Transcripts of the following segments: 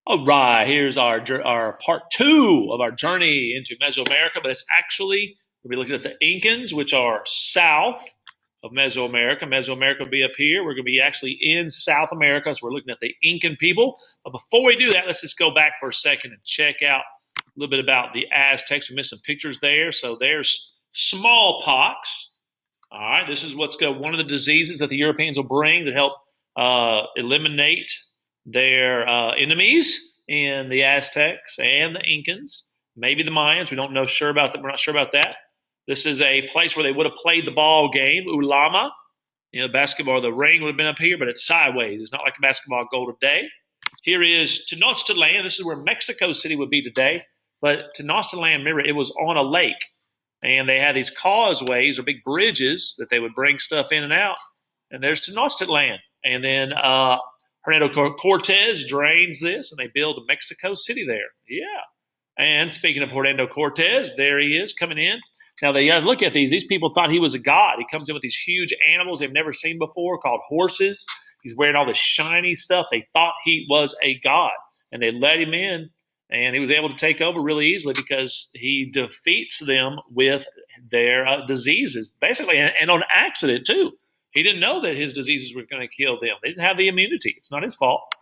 All right, here's our part two of our journey into Mesoamerica, but it's actually we'll be looking at the Incans, which are south of Mesoamerica. Mesoamerica will be up here. We're going to be actually in South America, so we're looking at the Incan people. But before we do that, let's just go back for a second and check out a little bit about the Aztecs. We missed some pictures there. So there's smallpox. All right, this is one of the diseases that the Europeans will bring that help eliminate their enemies in the Aztecs and the Incans, maybe the Mayans. We don't know sure about that. We're not sure about that. This is a place where they would have played the ball game, ulama. You know, basketball, the ring would have been up here, but it's sideways. It's not like a basketball goal today. Here is Tenochtitlan. This is where Mexico City would be today. But Tenochtitlan, remember, it was on a lake. And they had these causeways or big bridges that they would bring stuff in and out. And there's Tenochtitlan. And then Hernando Cortez drains this, and they build a Mexico City there. Yeah. And speaking of Hernando Cortez, there he is coming in. Now, they got to look at these. These people thought he was a god. He comes in with these huge animals they've never seen before called horses. He's wearing all this shiny stuff. They thought he was a god, and they let him in, and he was able to take over really easily because he defeats them with their diseases, basically, and on accident, too. He didn't know that his diseases were going to kill them. They didn't have the immunity. It's not his fault.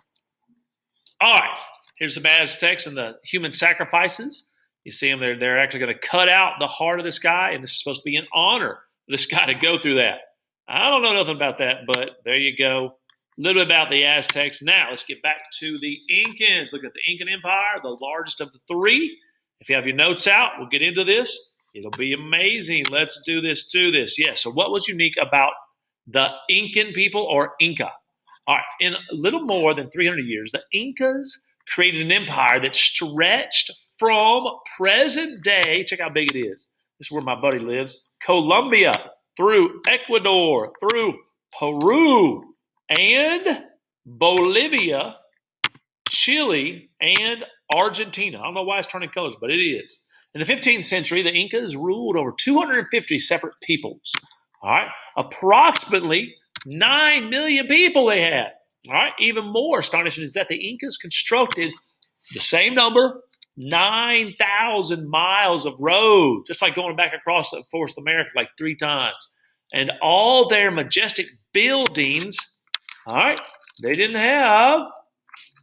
All right, here's some Aztecs and the human sacrifices. You see them, they're actually going to cut out the heart of this guy, and this is supposed to be an honor for this guy to go through that. I don't know nothing about that, but there you go. A little bit about the Aztecs. Now, let's get back to the Incans. Look at the Incan Empire, the largest of the three. If you have your notes out, we'll get into this. It'll be amazing. Let's do this. Yeah, so what was unique about the Incan people, or Inca? All right, in a little more than 300 years, the Incas created an empire that stretched from present day, check how big it is. This is where my buddy lives, Colombia, through Ecuador, through Peru, and Bolivia, Chile, and Argentina. I don't know why it's turning colors, but it is. In the 15th century, the Incas ruled over 250 separate peoples. All right, approximately 9 million people they had. All right, even more astonishing is that the Incas constructed the same number, 9,000 miles of road, just like going back across North America like 3 times. And all their majestic buildings, all right, they didn't have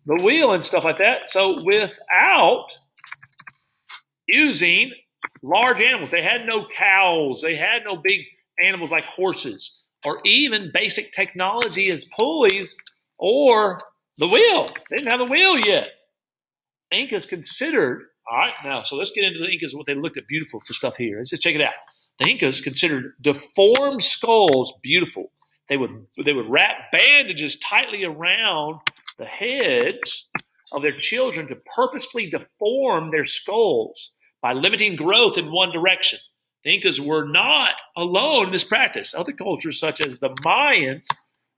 the wheel and stuff like that. So without using large animals, they had no cows, they had no big animals like horses, or even basic technology as pulleys or the wheel. They didn't have the wheel yet. Incas considered, all right, now, so let's get into the Incas, what they looked at beautiful for stuff here. Let's just check it out. The Incas considered deformed skulls beautiful. They would wrap bandages tightly around the heads of their children to purposefully deform their skulls by limiting growth in one direction. The Incas were not alone in this practice. Other cultures, such as the Mayans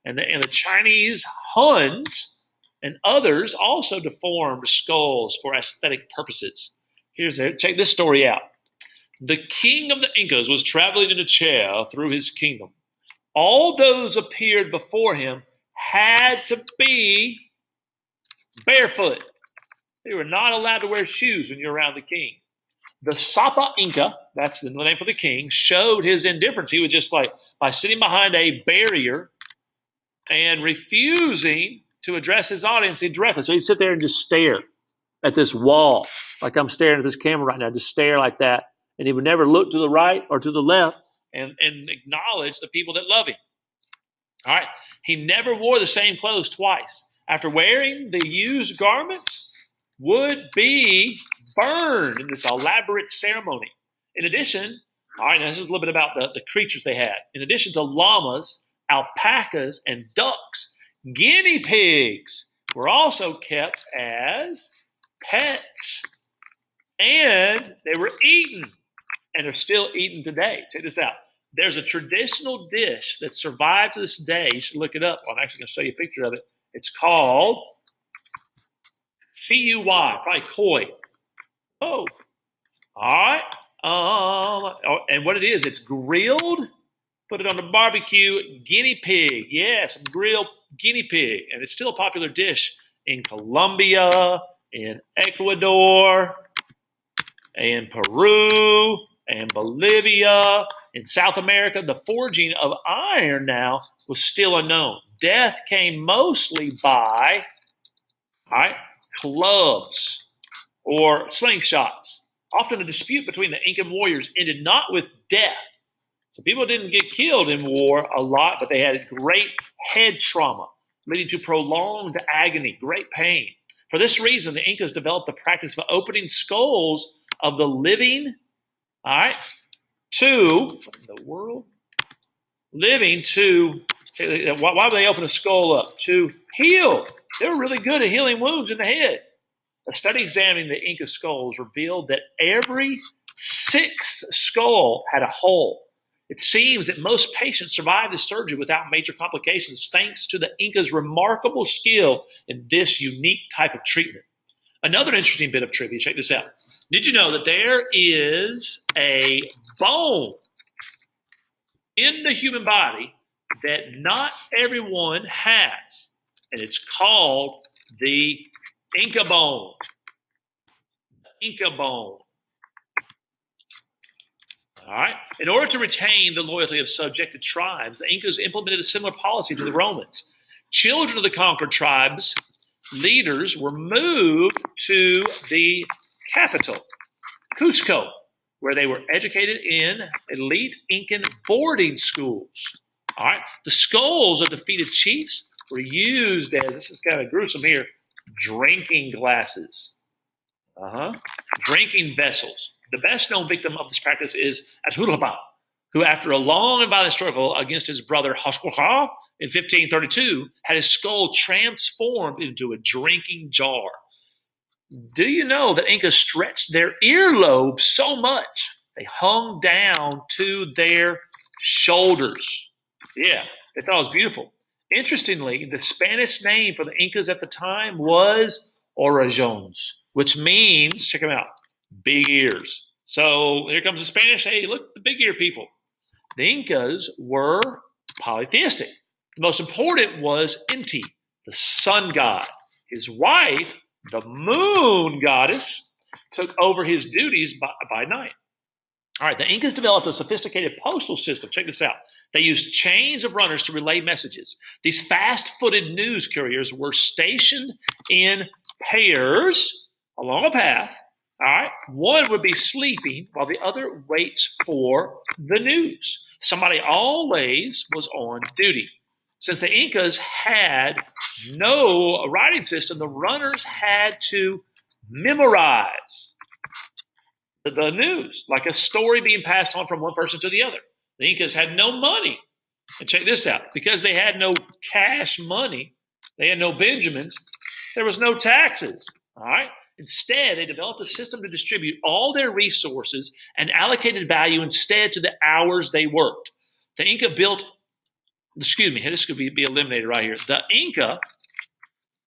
and the Chinese Huns and others, also deformed skulls for aesthetic purposes. Check this story out. The king of the Incas was traveling in a chair through his kingdom. All those appeared before him had to be barefoot. They were not allowed to wear shoes when you're around the king. The Sapa Inca, that's the name for the king, showed his indifference. He was just like, by sitting behind a barrier and refusing to address his audience directly. So he'd sit there and just stare at this wall, like I'm staring at this camera right now, just stare like that. And he would never look to the right or to the left and acknowledge the people that love him. All right. He never wore the same clothes twice. After wearing the used garments, would be burned in this elaborate ceremony. In addition, all right, now this is a little bit about the creatures they had. In addition to llamas, alpacas, and ducks, guinea pigs were also kept as pets. And they were eaten, and are still eaten today. Check this out. There's a traditional dish that survived to this day. You should look it up. I'm actually going to show you a picture of it. It's called CUY, probably koi. Oh, all right. And what it is, it's grilled, put it on the barbecue, guinea pig. Yeah, some grilled guinea pig. And it's still a popular dish in Colombia, in Ecuador, and Peru, and Bolivia. In South America, the forging of iron now was still unknown. Death came mostly by clubs or slingshots. Often a dispute between the Incan warriors ended not with death. So people didn't get killed in war a lot, but they had great head trauma, leading to prolonged agony, great pain. For this reason, the Incas developed the practice of opening skulls of the living, to, what in the world? Living to, why would they open a skull up? To heal. They were really good at healing wounds in the head. A study examining the Inca skulls revealed that every sixth skull had a hole. It seems that most patients survived the surgery without major complications thanks to the Incas' remarkable skill in this unique type of treatment. Another interesting bit of trivia, check this out. Did you know that there is a bone in the human body that not everyone has? And it's called the Inca bone. Inca bone. All right. In order to retain the loyalty of subjected tribes, the Incas implemented a similar policy to the Romans. Children of the conquered tribes' leaders were moved to the capital, Cusco, where they were educated in elite Incan boarding schools. All right. The skulls of defeated chiefs were used as, this is kind of gruesome here, drinking glasses. Drinking vessels. The best known victim of this practice is Atahualpa, who, after a long and violent struggle against his brother Haskuha in 1532, had his skull transformed into a drinking jar. Do you know that Incas stretched their earlobes so much they hung down to their shoulders? Yeah, they thought it was beautiful. Interestingly, the Spanish name for the Incas at the time was Orajones, which means, check them out, big ears. So here comes the Spanish. Hey, look, the big ear people. The Incas were polytheistic. The most important was Inti, the sun god. His wife, the moon goddess, took over his duties by night. All right, the Incas developed a sophisticated postal system. Check this out. They used chains of runners to relay messages. These fast-footed news couriers were stationed in pairs along a path. All right, one would be sleeping while the other waits for the news. Somebody always was on duty. Since the Incas had no writing system, the runners had to memorize the news, like a story being passed on from one person to the other. The Incas had no money. And check this out. Because they had no cash money, they had no Benjamins, there was no taxes. All right. Instead, they developed a system to distribute all their resources and allocated value instead to the hours they worked. The Inca built, this could be eliminated right here. The Inca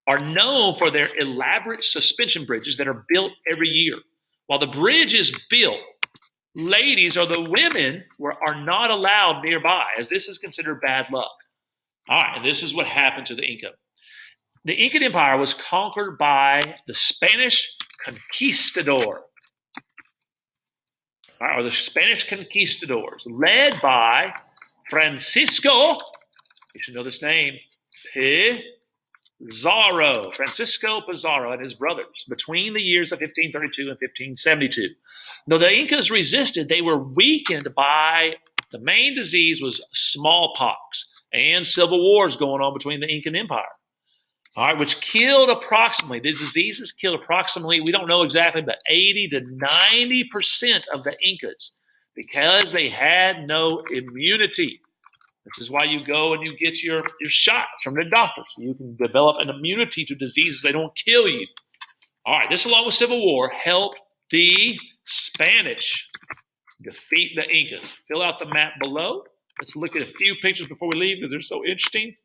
are known for their elaborate suspension bridges that are built every year. While the bridge is built, ladies or the women are not allowed nearby, as this is considered bad luck. All right, and this is what happened to the Inca. The Incan Empire was conquered by the Spanish conquistador, or the Spanish conquistadors, led by Francisco, you should know this name, Pizarro, Francisco Pizarro and his brothers, between the years of 1532 and 1572. Though the Incas resisted, they were weakened by the main disease was smallpox and civil wars going on between the Incan Empire. All right, which killed approximately, these diseases killed approximately, we don't know exactly, but 80 to 90% of the Incas because they had no immunity. This is why you go and you get your shots from the doctor so you can develop an immunity to diseases. They don't kill you. All right, this along with Civil War helped the Spanish defeat the Incas. Fill out the map below. Let's look at a few pictures before we leave because they're so interesting.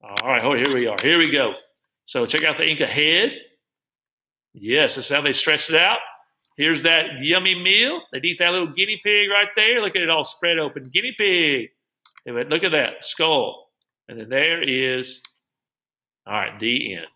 All right, here we are. Here we go. So check out the Inca head. Yes, that's how they stretched it out. Here's that yummy meal. They'd eat that little guinea pig right there. Look at it all spread open. Guinea pig. Look at that skull. And then there is, all right, the end.